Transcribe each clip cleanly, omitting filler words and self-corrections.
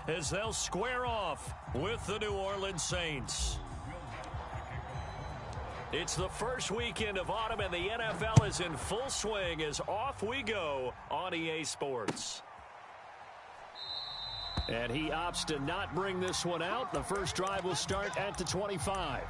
as they'll square off with the New Orleans Saints. It's the first weekend of autumn, and the NFL is in full swing as off we go on EA Sports. And he opts to not bring this one out. The first drive will start at the 25.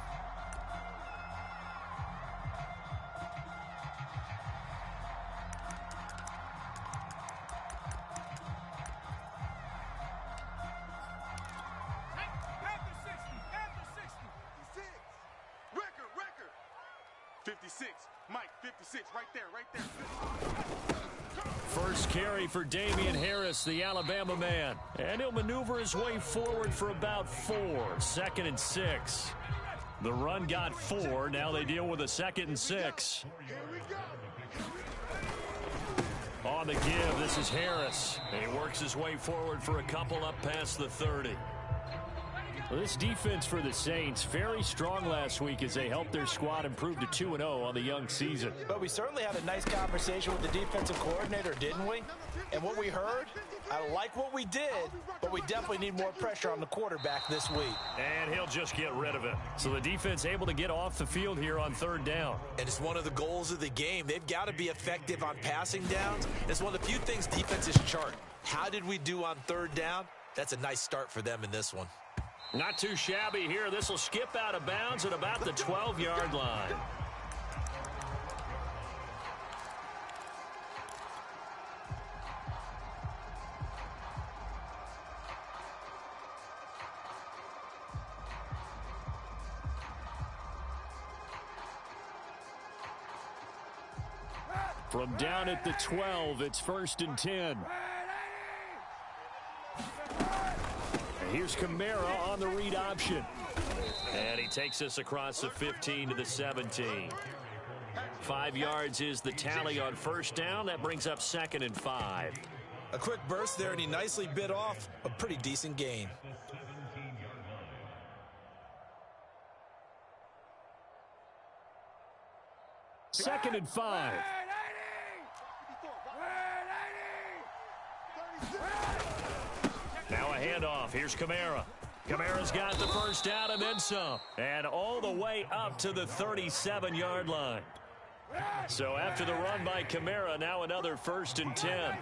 First carry for Damian Harris, the Alabama man. And he'll maneuver his way forward for about 4. 2nd and 6. The run got 4. Now they deal with a 2nd and 6. On the give, this is Harris. And he works his way forward for a couple up past the 30. Well, this defense for the Saints, very strong last week as they helped their squad improve to 2-0 on the young season. But we certainly had a nice conversation with the defensive coordinator, didn't we? And what we heard, I like what we did, but we definitely need more pressure on the quarterback this week. And he'll just get rid of it. So the defense able to get off the field here on 3rd down. And it's one of the goals of the game. They've got to be effective on passing downs. It's one of the few things defenses chart. How did we do on 3rd down? That's a nice start for them in this one. Not too shabby here. This will skip out of bounds at about the 12-yard line. From down at the 12, it's 1st and 10. Here's Kamara on the read option. And he takes us across the 15 to the 17. 5 yards is the tally on 1st down. That brings up 2nd and 5. A quick burst there, and he nicely bit off a pretty decent gain. Second and 5. Now a handoff. Here's Kamara. Kamara's got the first down and then some. And all the way up to the 37-yard line. So after the run by Kamara, now another 1st and 10.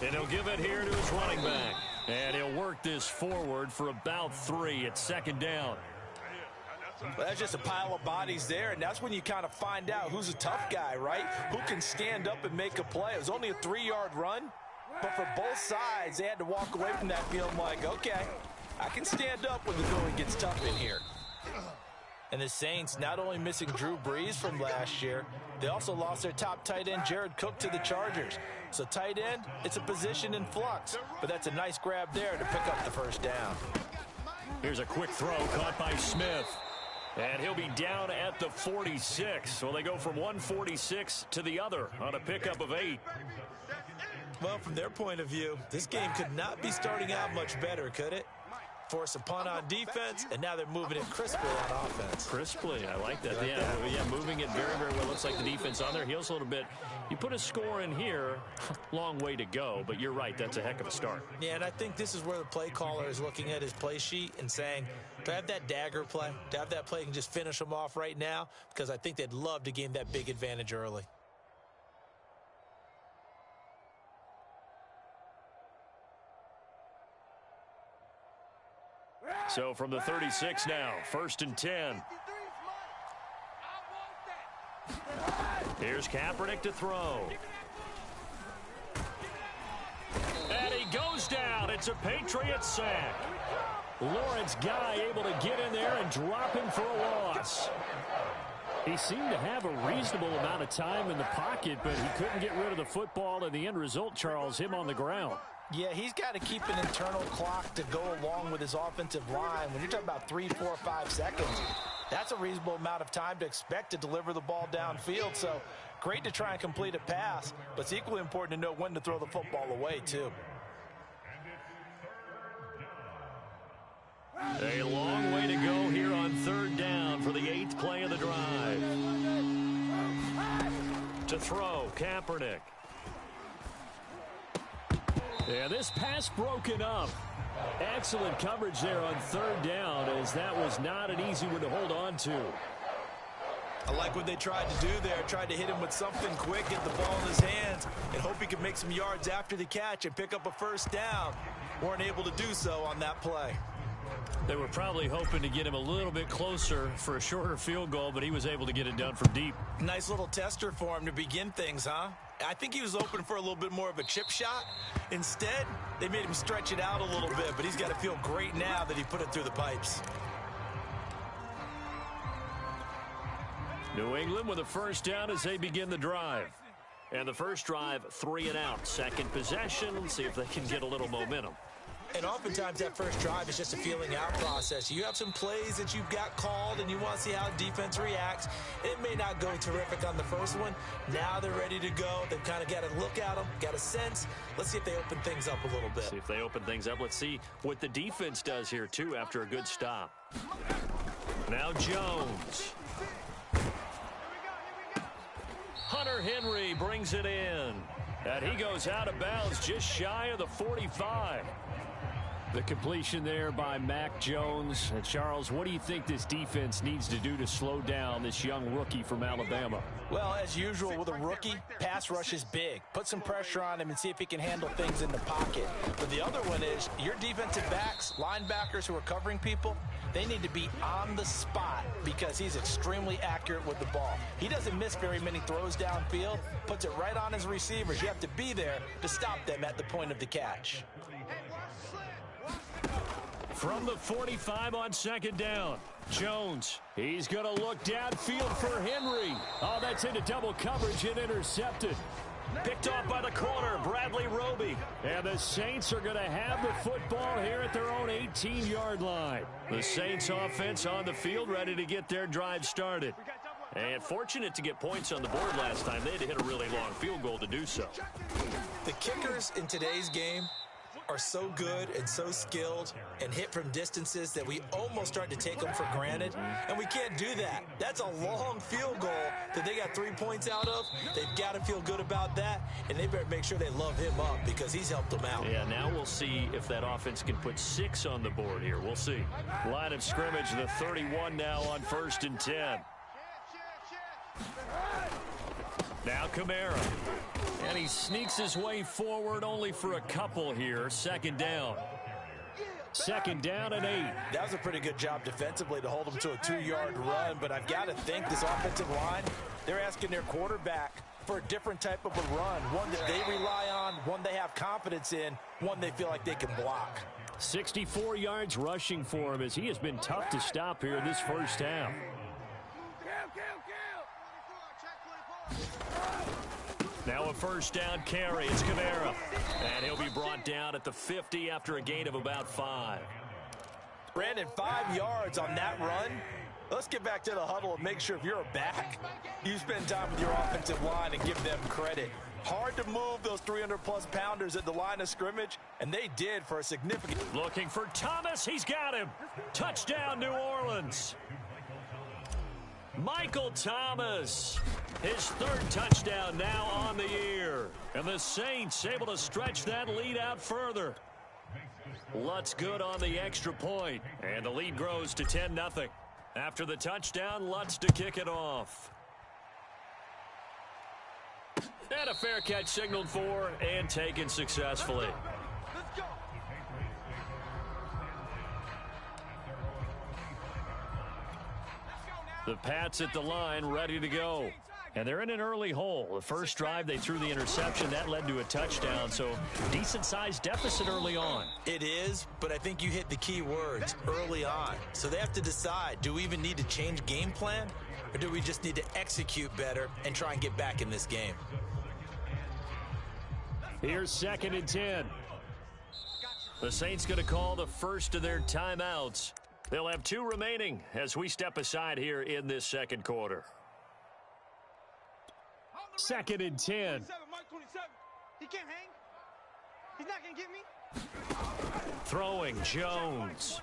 And he'll give it here to his running back. And he'll work this forward for about 3 at 2nd down. Well, that's just a pile of bodies there, and that's when you kind of find out who's a tough guy, right? Who can stand up and make a play. It was only a 3-yard run. But for both sides, they had to walk away from that feeling like, okay, I can stand up when the going gets tough in here. And the Saints not only missing Drew Brees from last year, they also lost their top tight end, Jared Cook, to the Chargers. So tight end, it's a position in flux. But that's a nice grab there to pick up the 1st down. Here's a quick throw caught by Smith. And he'll be down at the 46. So they go from 146 to the other on a pickup of 8. Well, from their point of view, this game could not be starting out much better, could it? Force a punt on defense, and now they're moving it crisply on offense. Crisply, I like that. Yeah, moving it very, very well. Looks like the defense on their heels a little bit. You put a score in here, long way to go, but you're right, that's a heck of a start. Yeah, and I think this is where the play caller is looking at his play sheet and saying, do I have that dagger play? Do I have that play and just finish them off right now? Because I think they'd love to gain that big advantage early. So from the 36 now, 1st and 10. Here's Kaepernick to throw. And he goes down. It's a Patriot sack. Lawrence Guy able to get in there and drop him for a loss. He seemed to have a reasonable amount of time in the pocket, but he couldn't get rid of the football, and the end result, Charles, him on the ground. Yeah, he's got to keep an internal clock to go along with his offensive line. When you're talking about 3, 4, 5 seconds, that's a reasonable amount of time to expect to deliver the ball downfield. So great to try and complete a pass, but it's equally important to know when to throw the football away, too. A long way to go here on 3rd down for the 8th play of the drive. To throw, Kaepernick. Yeah, this pass broken up. Excellent coverage there on third down, as that was not an easy one to hold on to. I like what they tried to do there. Tried to hit him with something quick, get the ball in his hands, and hope he could make some yards after the catch and pick up a first down. Weren't able to do so on that play. They were probably hoping to get him a little bit closer for a shorter field goal, but he was able to get it done from deep. Nice little tester for him to begin things, huh? I think he was open for a little bit more of a chip shot. Instead, they made him stretch it out a little bit, but he's got to feel great now that he put it through the pipes. New England with a first down as they begin the drive. And the first drive, 3 and out. Second possession, let's see if they can get a little momentum. And oftentimes that first drive is just a feeling out process. You have some plays that you've got called and you want to see how defense reacts. It may not go terrific on the first one. Now they're ready to go. They've kind of got to look at them, got a sense. Let's see if they open things up a little bit. See if they open things up. Let's see what the defense does here, too, after a good stop. Now Jones. Hunter Henry brings it in. And he goes out of bounds just shy of the 45. The completion there by Mac Jones. And Charles, what do you think this defense needs to do to slow down this young rookie from Alabama? Well, as usual with a rookie, pass rush is big. Put some pressure on him and see if he can handle things in the pocket. But the other one is your defensive backs, linebackers who are covering people, they need to be on the spot because he's extremely accurate with the ball. He doesn't miss very many throws downfield, puts it right on his receivers. You have to be there to stop them at the point of the catch. From the 45 on second down, Jones. He's going to look downfield for Henry. Oh, that's into double coverage and intercepted. Picked off by the corner, Bradley Roby. And the Saints are going to have the football here at their own 18-yard line. The Saints offense on the field ready to get their drive started. And fortunate to get points on the board last time. They had to hit a really long field goal to do so. The kickers in today's game are so good and so skilled and hit from distances that we almost start to take them for granted, and we can't do that. That's a long field goal that they got 3 points out of. They've got to feel good about that, and they better make sure they love him up because he's helped them out. Yeah, now we'll see if that offense can put 6 on the board here. We'll see. Line of scrimmage, the 31 now on 1st and 10. Now Kamara. And he sneaks his way forward only for a couple here. Second down. Second down and 8. That was a pretty good job defensively to hold them to a 2-yard run, but I've got to think this offensive line, they're asking their quarterback for a different type of a run, one that they rely on, one they have confidence in, one they feel like they can block. 64 yards rushing for him as he has been tough to stop here this first half. Now a first down carry. It's Kamara. And he'll be brought down at the 50 after a gain of about 5. Brandon, 5 yards on that run. Let's get back to the huddle and make sure if you're a back, you spend time with your offensive line and give them credit. Hard to move those 300-plus pounders at the line of scrimmage, and they did for a significant... Looking for Thomas. He's got him. Touchdown, New Orleans. Michael Thomas, his 3rd touchdown now on the year. And the Saints able to stretch that lead out further. Lutz good on the extra point. And the lead grows to 10-0. After the touchdown, Lutz to kick it off. And a fair catch signaled for and taken successfully. The Pats at the line, ready to go. And they're in an early hole. The first drive, they threw the interception. That led to a touchdown, so decent-sized deficit early on. It is, but I think you hit the key words, early on. So they have to decide, do we even need to change game plan, or do we just need to execute better and try and get back in this game? Here's 2nd and 10. The Saints going to call the first of their timeouts. They'll have 2 remaining as we step aside here in this second quarter. 2nd and 10. He can't hang. He's not going to get me. Throwing Jones.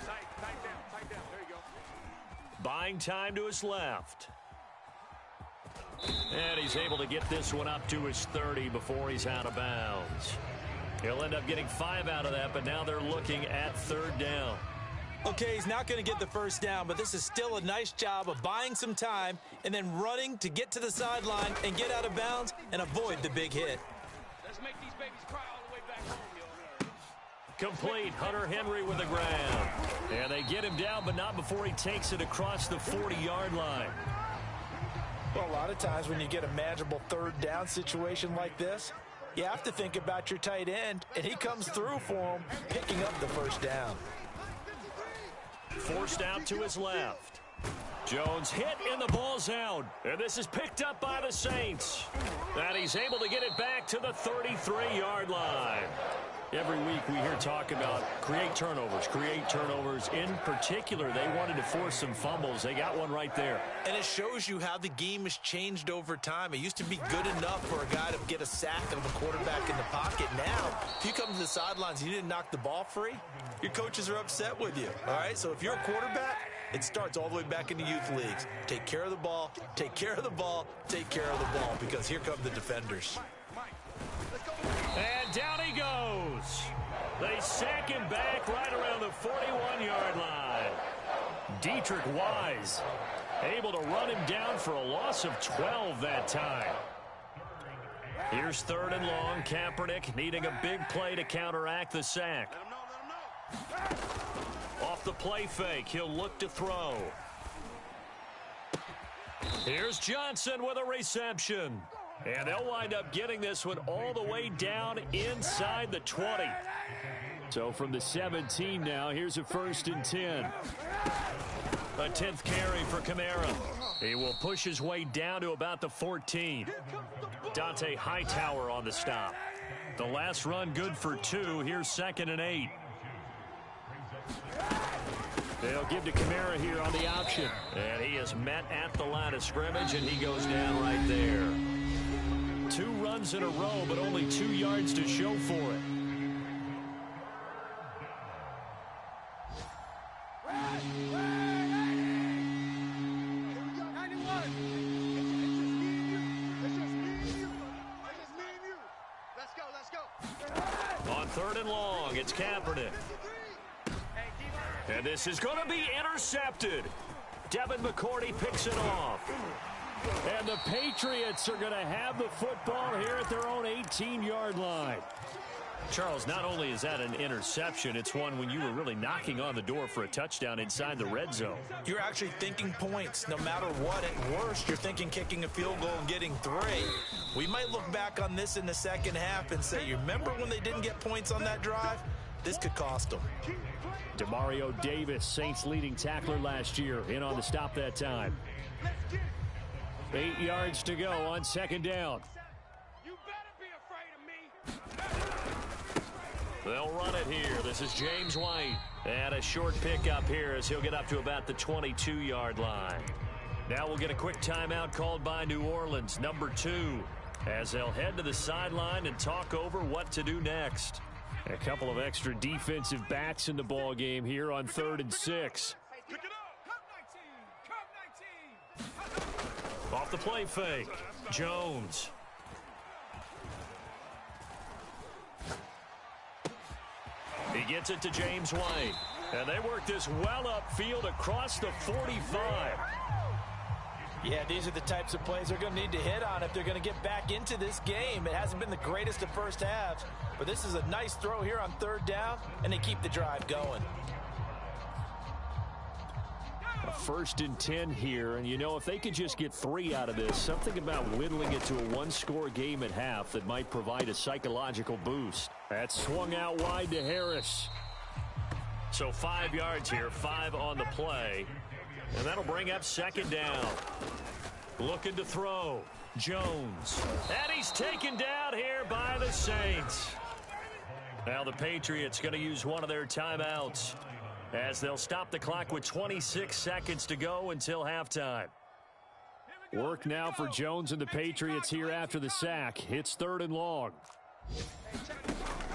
Tight down. There you go. Buying time to his left. And he's able to get this one up to his 30 before he's out of bounds. He'll end up getting 5 out of that, but now they're looking at 3rd down. Okay, he's not going to get the first down, but this is still a nice job of buying some time and then running to get to the sideline and get out of bounds and avoid the big hit. Let's make these babies cry all the way back home, yo. Complete. Hunter Henry with the ground. And they get him down, but not before he takes it across the 40-yard line. Well, a lot of times when you get a manageable 3rd down situation like this, you have to think about your tight end, and he comes through for him, picking up the first down. Forced out to his left. Jones hit and the ball's out. And this is picked up by the Saints. And he's able to get it back to the 33-yard line. Every week we hear talk about create turnovers. In particular, they wanted to force some fumbles. They got one right there. And it shows you how the game has changed over time. It used to be good enough for a guy to get a sack of a quarterback in the pocket. Now, if you come to the sidelines and you didn't knock the ball free, your coaches are upset with you. All right, so if you're a quarterback, it starts all the way back in the youth leagues. Take care of the ball, take care of the ball, take care of the ball, because here come the defenders. And down he goes. They sack him back right around the 41-yard line. Dietrich Wise able to run him down for a loss of 12 that time. Here's 3rd and long. Kaepernick needing a big play to counteract the sack. Off the play fake, he'll look to throw. Here's Johnson with a reception. And they'll wind up getting this one all the way down inside the 20. So from the 17 now, here's a 1st and 10. A 10th carry for Kamara. He will push his way down to about the 14. Dante Hightower on the stop. The last run good for 2. Here's 2nd and 8. They'll give to Kamara here on the option. And he is met at the line of scrimmage, and he goes down right there. 2 runs in a row, but only 2 yards to show for it. On 3rd and long, it's Kaepernick. And this is going to be intercepted. Devin McCourty picks it off. And the Patriots are going to have the football here at their own 18-yard line. Charles, not only is that an interception, it's one when you were really knocking on the door for a touchdown inside the red zone. You're actually thinking points no matter what. At worst, you're thinking kicking a field goal and getting 3. We might look back on this in the second half and say, you remember when they didn't get points on that drive? This could cost them. Demario Davis, Saints leading tackler last year, in on the stop that time. 8 yards to go on 2nd down. You better be afraid of me. They'll run it here. This is James White. And a short pickup here as he'll get up to about the 22-yard line. Now we'll get a quick timeout called by New Orleans, number 2, as they'll head to the sideline and talk over what to do next. A couple of extra defensive backs in the ball game here on 3rd and 6. Pick it up. Come 19. Off the play fake, Jones. He gets it to James White. And they work this well upfield across the 45. Yeah, these are the types of plays they're going to need to hit on if they're going to get back into this game. It hasn't been the greatest of first halves, but this is a nice throw here on 3rd down, and they keep the drive going. A 1st and 10 here, and you know, if they could just get 3 out of this, something about whittling it to a 1-score game at half that might provide a psychological boost. That swung out wide to Harris. So 5 yards here, 5 on the play. And that'll bring up 2nd down. Looking to throw. Jones. And he's taken down here by the Saints. Now the Patriots going to use one of their timeouts as they'll stop the clock with 26 seconds to go until halftime. Work now for Jones and the Patriots here after the sack. It's 3rd and long.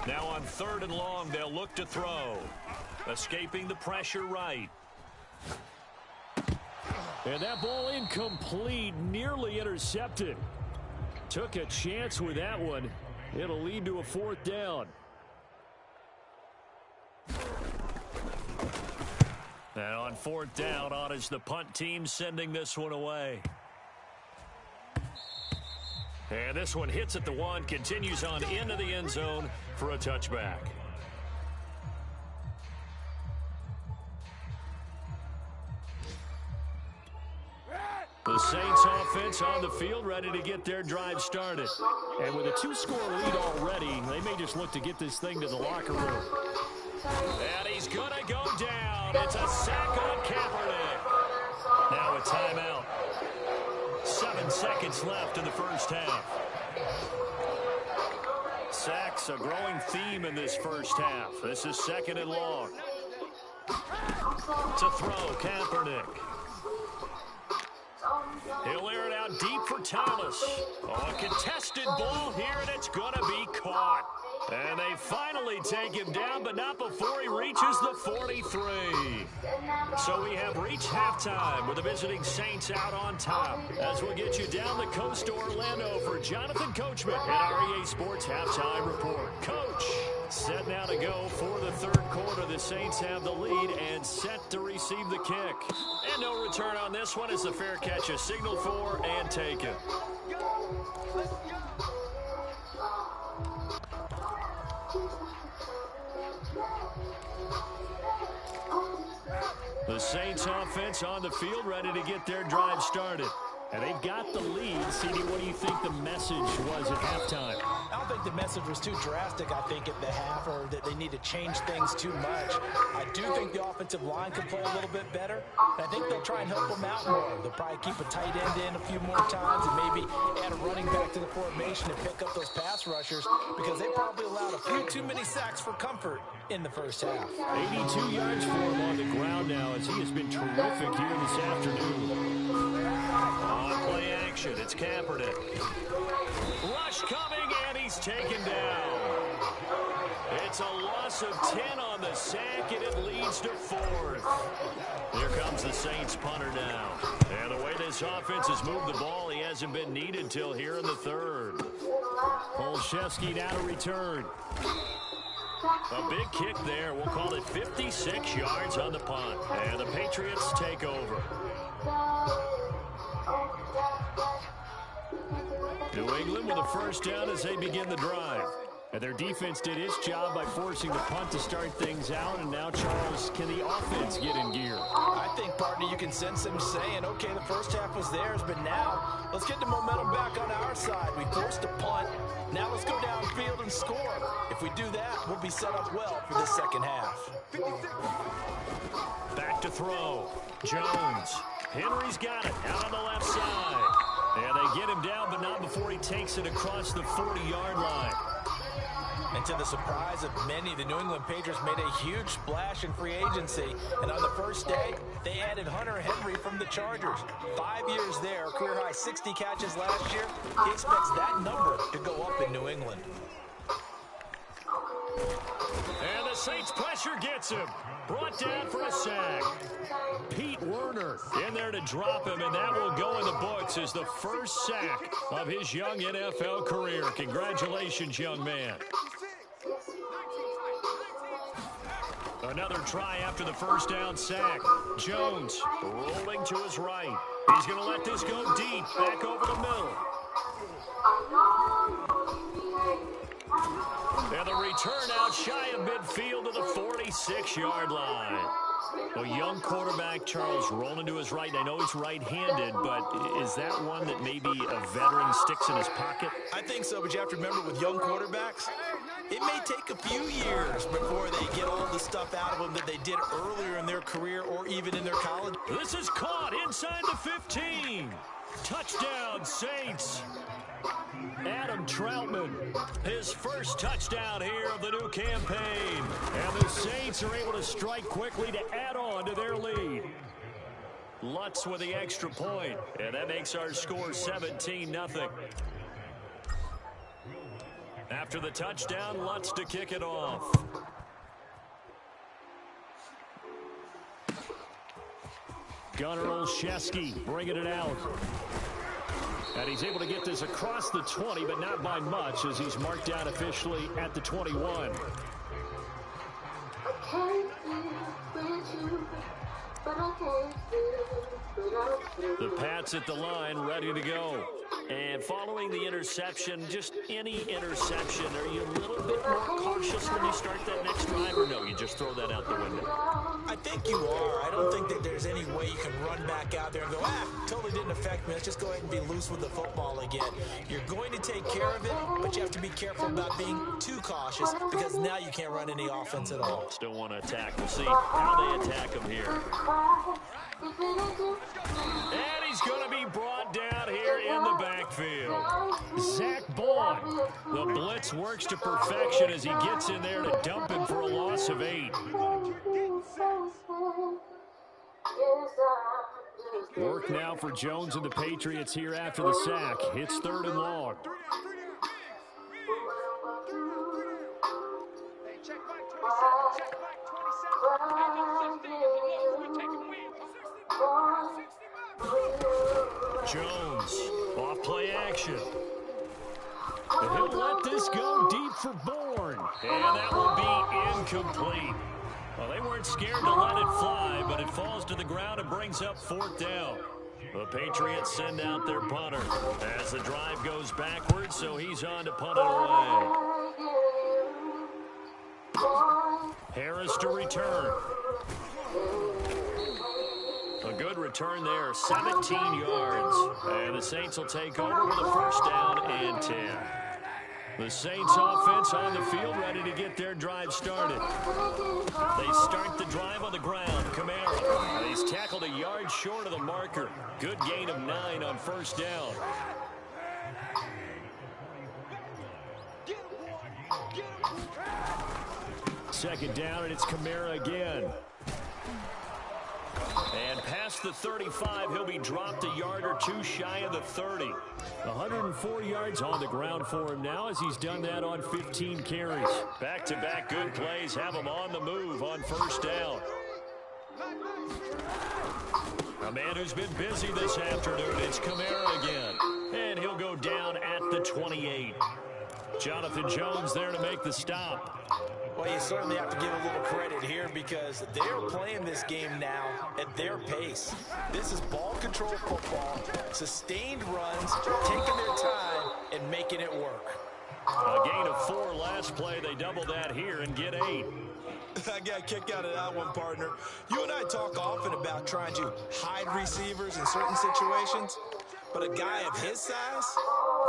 Now on 3rd and long, they'll look to throw. Escaping the pressure right. And that ball incomplete, nearly intercepted. Took a chance with that one. It'll lead to a 4th down. And on fourth down, on is the punt team sending this one away. And this one hits at the 1, continues on into the end zone for a touchback. The Saints offense on the field, ready to get their drive started. And with a 2-score lead already, they may just look to get this thing to the locker room. And he's going to go down. It's a sack on Kaepernick. Now a timeout. 7 seconds left in the first half. Sacks, a growing theme in this first half. This is 2nd and long. To throw, Kaepernick. He'll air it out deep for Thomas. Oh, a contested ball here, and it's going to be caught. And they finally take him down, but not before he reaches the 43. So we have reached halftime with the visiting Saints out on top. As we'll get you down the coast to Orlando for Jonathan Coachman at our EA Sports Halftime Report. Coach, set now to go for the third quarter. The Saints have the lead and set to receive the kick. And no return on this one as the fair catch is signaled for and taken. The Saints offense on the field, ready to get their drive started. And they've got the lead. CD, what do you think the message was at halftime? I don't think the message was too drastic, I think, at the half, or that they need to change things too much. I do think the offensive line can play a little bit better. I think they'll try and help them out more. They'll probably keep a tight end in a few more times and maybe add a running back to the formation and pick up those pass rushers, because they probably allowed a few too many sacks for comfort in the first half. 82 yards for him on the ground now, as he has been terrific here this afternoon. On play action, it's Kaepernick. Rush coming, and he's taken down. It's a loss of 10 on the sack, and it leads to 4th. Here comes the Saints punter now. And the way this offense has moved the ball, he hasn't been needed till here in the 3rd. Olszewski now to return. A big kick there. We'll call it 56 yards on the punt. And the Patriots take over. New England with a first down as they begin the drive. And their defense did its job by forcing the punt to start things out. And now, Charles, can the offense get in gear? I think, partner, you can sense them saying, okay, the first half was theirs, but now let's get the momentum back on our side. We forced a punt. Now let's go downfield and score. If we do that, we'll be set up well for this second half. Back to throw. Jones. Henry's got it out on the left side. And they get him down, but not before he takes it across the 40-yard line. And to the surprise of many, the New England Patriots made a huge splash in free agency. And on the first day, they added Hunter Henry from the Chargers. 5 years there, career-high 60 catches last year. He expects that number to go up in New England. And the Saints pressure gets him. Brought down for a sack. Pete Werner in there to drop him, and that will go in the books as the first sack of his young NFL career. Congratulations, young man. Another try after the first down sack. Jones rolling to his right. He's going to let this go deep, back over the middle. And the return out shy of midfield to the 46-yard line. A young quarterback, Charles, rolling to his right. I know he's right-handed, but is that one that maybe a veteran sticks in his pocket? I think so, but you have to remember with young quarterbacks, it may take a few years before they get all the stuff out of them that they did earlier in their career or even in their college. This is caught inside the 15. Touchdown, Saints. Adam Troutman, his first touchdown here of the new campaign. And the Saints are able to strike quickly to add on to their lead. Lutz with the extra point, and that makes our score 17-0. After the touchdown, Lutz to kick it off. Gunnar Olszewski bringing it out. And he's able to get this across the 20, but not by much, as he's marked down officially at the 21. The Pats at the line, ready to go. And following the interception, just any interception, are you a little bit more cautious when you start that next drive, or no, you just throw that out the window? I think you are. I don't think that there's any way you can run back out there and go, totally didn't affect me. Let's just go ahead and be loose with the football again. You're going to take care of it, but you have to be careful about being too cautious because now you can't run any offense at all. Still want to attack. We'll see how they attack him here. And he's going to be brought down here in the backfield. Zach Bond. The blitz works to perfection as he gets in there to dump him for a loss of 8. Work now for Jones and the Patriots here after the sack. It's 3rd and long. Jones, off play action. And he'll let this go deep for Bourne. And that will be incomplete. Well, they weren't scared to let it fly, but it falls to the ground and brings up 4th down. The Patriots send out their punter as the drive goes backwards, so he's on to punt it away. Harris to return. A good return there, 17 yards. And the Saints will take over with a 1st down and 10. The Saints offense on the field, ready to get their drive started. They start the drive on the ground. Kamara, he's tackled a yard short of the marker. Good gain of 9 on 1st down. Second down, and it's Kamara again. And past the 35, he'll be dropped a yard or two shy of the 30. 104 yards on the ground for him now as he's done that on 15 carries. Back-to-back good plays have him on the move on 1st down. A man who's been busy this afternoon, it's Kamara again. And he'll go down at the 28. Jonathan Jones there to make the stop. Well, you certainly have to give a little credit here because they're playing this game now at their pace. This is ball control football, sustained runs, taking their time and making it work. A gain of 4 last play. They double that here and get 8. I got a kick out of that one, partner. You and I talk often about trying to hide receivers in certain situations, but a guy of his size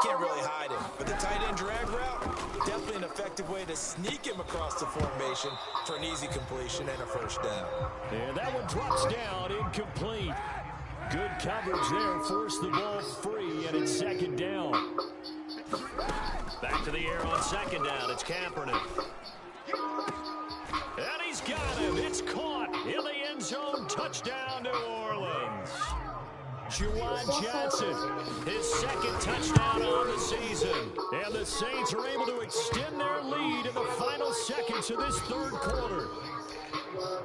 can't really hide him. But the tight end drag route, definitely an effective way to sneak him across the formation for an easy completion and a 1st down. And that one drops down, incomplete. Good coverage there, forced the ball free, and it's 2nd down. Back to the air on 2nd down, it's Kaepernick. And he's got him, it's caught in the end zone, touchdown New Orleans. Juwan Johnson, his 2nd touchdown on the season. And the Saints are able to extend their lead in the final seconds of this 3rd quarter.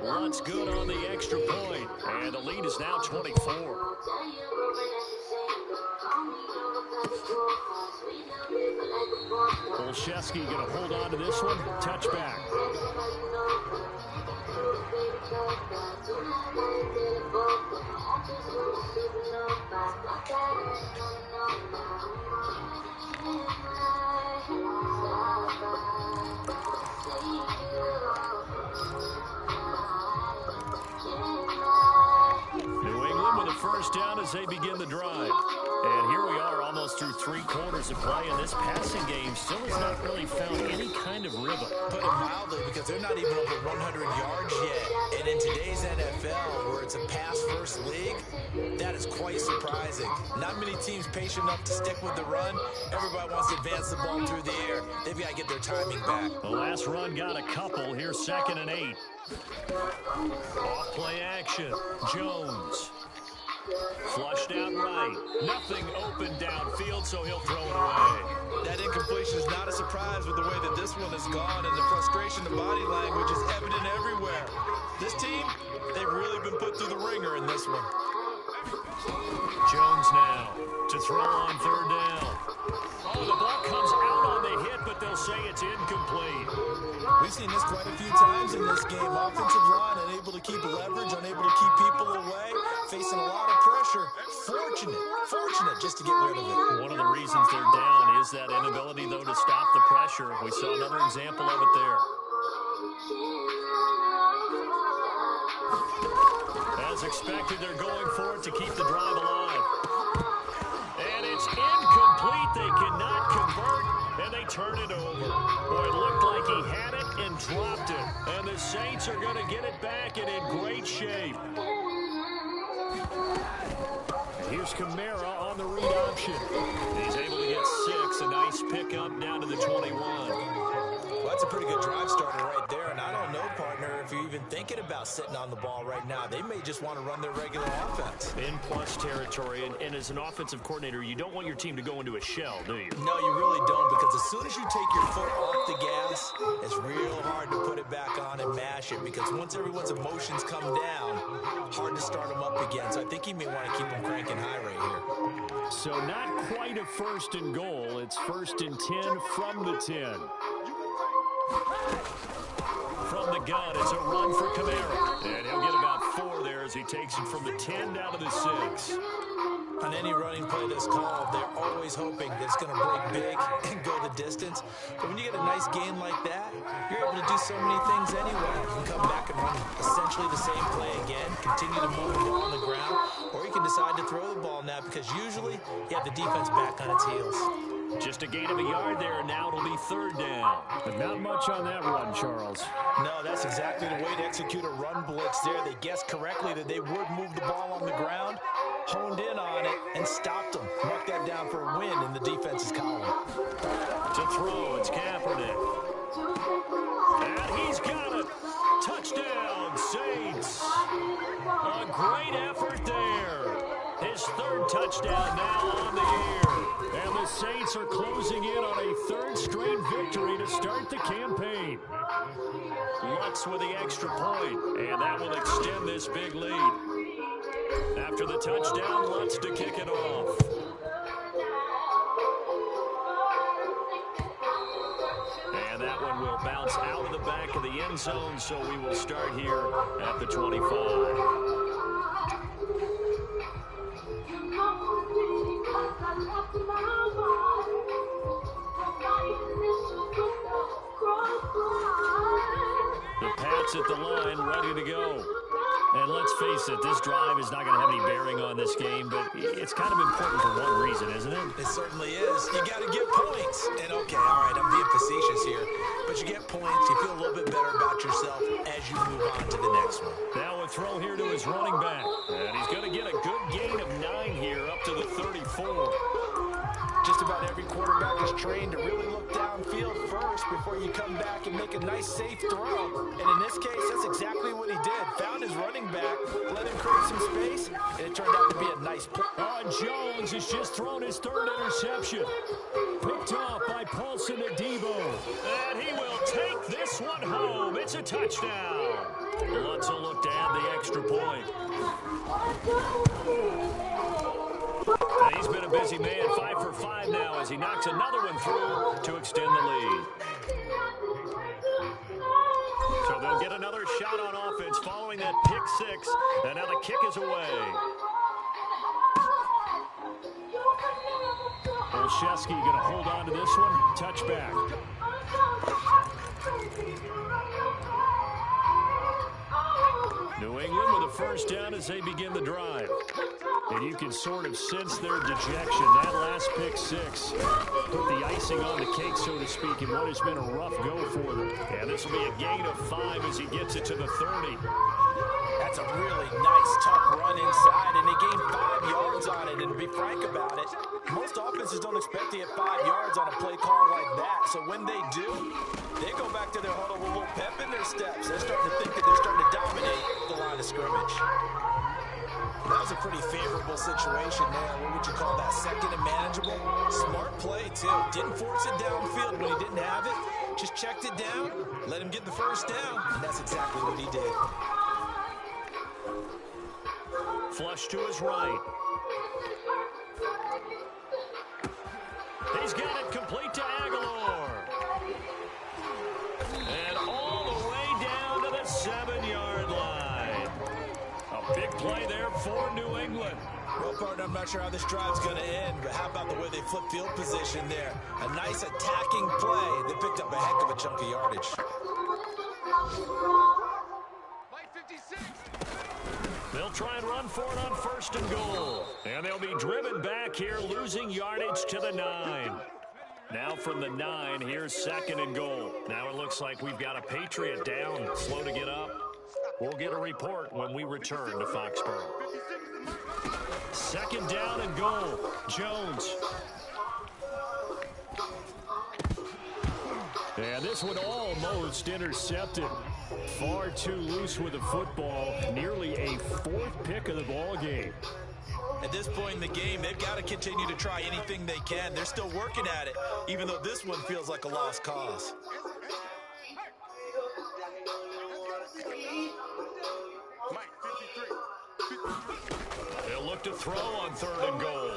What's good on the extra point, and the lead is now 24. Olszewski going to hold on to this one. Touchback. New England with a 1st down as they begin the drive. And here we are almost through 3 quarters of play, and this passing game still has not really found any kind of rhythm. Put it mildly, because they're not even over 100 yards yet. And in today's NFL, where it's a pass-first league, that is quite surprising. Not many teams patient enough to stick with the run. Everybody wants to advance the ball through the air. They've got to get their timing back. The last run got a couple. Here's 2nd and 8. Off play action. Jones. Flushed out right. Nothing open downfield, so he'll throw it away. That incompletion is not a surprise with the way that this one has gone, and the frustration of body language is evident everywhere. This team, they've really been put through the ringer in this one. Jones now to throw on 3rd down. Oh, the ball comes out on the hit, but they'll say it's incomplete. We've seen this quite a few times in this game. Offensive line unable to keep leverage, unable to keep people away, facing a lot of pressure. Fortunate just to get rid of it. One of the reasons they're down is that inability, though, to stop the pressure. We saw another example of it there. As expected, they're going for it to keep the drive alive. And it's incomplete. They cannot convert, and they turn it over. Boy, it looked like he had it and dropped it. And the Saints are going to get it back and in great shape. Here's Kamara on the read option. He's able to get 6. A nice pickup down to the 21. Well, that's a pretty good drive starter right there. And I don't know, partner, if you're even thinking about sitting on the ball right now. They may just want to run their regular offense. In plus territory. And as an offensive coordinator, you don't want your team to go into a shell, do you? No, you really don't, because as soon as you take your foot off the gas, it's real hard to put it back on and mash it, because once everyone's emotions come down, hard to start them up again. So I think he may want to keep them cranking high right here. So not quite a 1st and goal. It's 1st and 10 from the 10. From the gun, it's a run for Kamara. And he'll get about 4 there as he takes it from the 10 down to the 6. On any running play that's called, they're always hoping that it's going to break big and go the distance. But when you get a nice gain like that, you're able to do so many things anyway. You can come back and run essentially the same play again, continue to move the ball on the ground, or you can decide to throw the ball now, because usually you have the defense back on its heels. Just a gain of a yard there, and now it'll be 3rd down. But not much on that run, Charles. No, that's exactly the way to execute a run blitz there. They guessed correctly that they would move the ball on the ground, honed in on it, and stopped them. Mark that down for a win in the defense's column. To throw, it's Kaepernick. And he's got it. Touchdown, Saints. A great effort there. His 3rd touchdown now on the year. And the Saints are closing in on a 3rd straight victory to start the campaign. Lutz with the extra point, and that will extend this big lead. After the touchdown, Lutz to kick it off. And that one will bounce out of the back of the end zone, so we will start here at the 25. The Pats at the line, ready to go. And let's face it, this drive is not going to have any bearing on this game, but it's kind of important for one reason, isn't it? It certainly is. You got to get points. And okay, all right, I'm being facetious here, but you get points, you feel a little bit better about yourself as you move on to the next one. Now a throw here to his running back, and he's going to get a good gain of 9 here up to the 34. Just about every quarterback is trained to really look downfield first before you come back and make a nice, safe throw. And in this case, that's exactly what he did. Found his running back, let him create some space, and it turned out to be a nice play. Jones has just thrown his 3rd interception. Picked off by Paulson Adebo. And he will take this one home. It's a touchdown. Lutz will look to add the extra point. And he's been a busy man, 5 for 5 now as he knocks another one through to extend the lead. So they'll get another shot on offense following that pick 6, and now the kick is away. Olszewski going to hold on to this one. Touchback. New England with a 1st down as they begin the drive. And you can sort of sense their dejection. That last pick 6 put the icing on the cake, so to speak, in what has been a rough go for them. And this will be a gain of 5 as he gets it to the 30. That's a really nice, tough run inside, and they gained 5 yards on it. And to be frank about it, most offenses don't expect to get 5 yards on a play call like that. So when they do, they go back to their huddle with a little pep in their steps. They're starting to think that they're starting to dominate the line of scrimmage. That was a pretty favorable situation there. What would you call that? 2nd and manageable? Smart play, too. Didn't force it downfield when he didn't have it. Just checked it down, let him get the 1st down, and that's exactly what he did. Flush to his right. He's got it complete to Aguilar. And for New England. Well, partner, I'm not sure how this drive's going to end, but how about the way they flip field position there? A nice attacking play. They picked up a heck of a chunk of yardage. They'll try and run for it on 1st and goal. And they'll be driven back here, losing yardage to the 9. Now from the 9, here's 2nd and goal. Now it looks like we've got a Patriot down, slow to get up. We'll get a report when we return to Foxborough. 2nd down and goal. Jones. And this one almost intercepted. Far too loose with the football. Nearly a 4th pick of the ball game. At this point in the game, they've got to continue to try anything they can. They're still working at it, even though this one feels like a lost cause. They'll look to throw on 3rd and goal.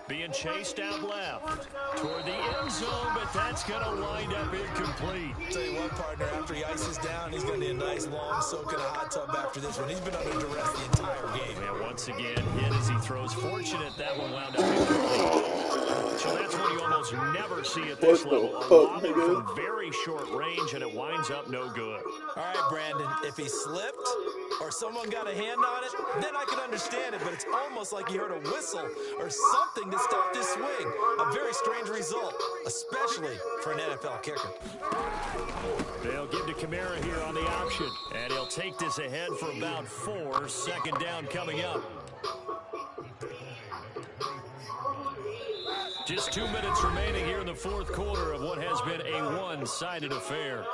Being chased out left toward the end zone, but that's going to wind up incomplete. Tell you what, partner, after he ices down, he's going to need a nice long soak in a hot tub after this one. He's been under duress the entire game. And once again, hit as he throws. Fortunate that one wound up incomplete. So that's what you almost never see at this level. A lobbing from very short range, and it winds up no good. All right, Brandon, if he slipped or someone got a hand on it, then I could understand it, but it's almost like he heard a whistle or something to stop this swing. A very strange result, especially for an NFL kicker. They'll give to Kamara here on the option, and he'll take this ahead for about 4. 2nd down coming up. Just 2 minutes remaining here in the 4th quarter of what has been a one-sided affair.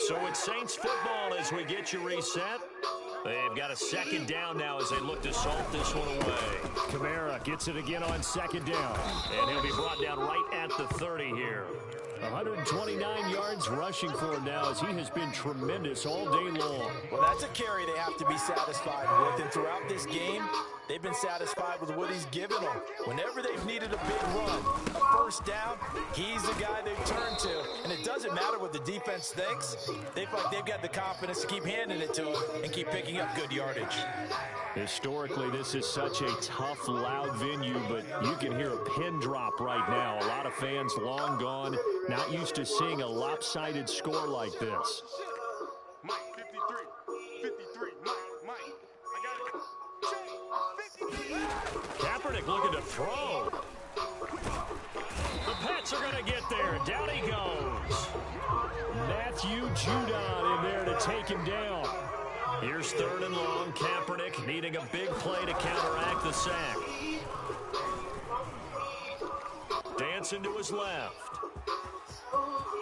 So it's Saints football as we get you reset. They've got a 2nd down now as they look to salt this one away. Kamara gets it again on 2nd down. And he'll be brought down right at the 30 here. 129 yards rushing for him now as he has been tremendous all day long. Well, that's a carry they have to be satisfied with. And throughout this game, they've been satisfied with what he's given them. Whenever they've needed a big run, a 1st down, he's the guy they've turned to. And it doesn't matter what the defense thinks. They feel like they've got the confidence to keep handing it to him and keep picking up good yardage. Historically, this is such a tough, loud venue, but you can hear a pin drop right now. A lot of fans long gone, not used to seeing a lopsided score like this. Mike, 53, Mike, I got it. Kaepernick looking to throw. The Pats are going to get there. Down he goes. Matthew Judon in there to take him down. Here's 3rd and long. Kaepernick needing a big play to counteract the sack. Dancing to his left.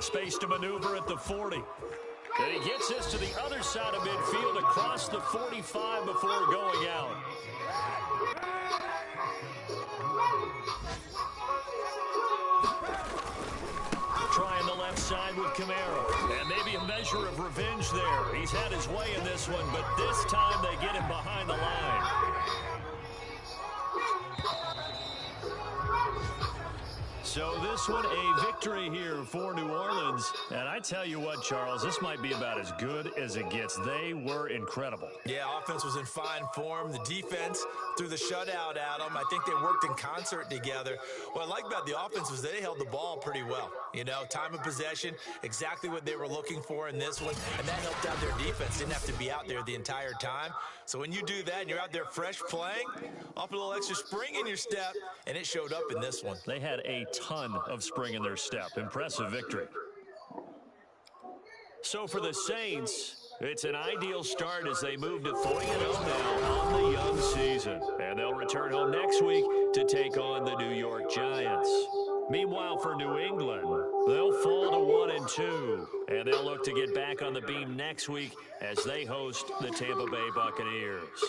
Space to maneuver at the 40. And he gets this to the other side of midfield across the 45 before going out. Trying the left side with Kamara. And maybe a measure of revenge there. He's had his way in this one, but this time they get him behind the line. So this one, a victory here for New Orleans. And I tell you what, Charles, this might be about as good as it gets. They were incredible. Yeah, offense was in fine form. The defense threw the shutout at them. I think they worked in concert together. What I like about the offense was they held the ball pretty well. You know, time of possession, exactly what they were looking for in this one. And that helped out their defense. Didn't have to be out there the entire time. So when you do that and you're out there fresh playing, off a little extra spring in your step, and it showed up in this one. They had a ton of spring in their step. Impressive victory. So for the Saints, it's an ideal start as they move to 3-0 now on the young season. And they'll return home next week to take on the New York Giants. Meanwhile, for New England, they'll fall to 1-2. And they'll look to get back on the beam next week as they host the Tampa Bay Buccaneers.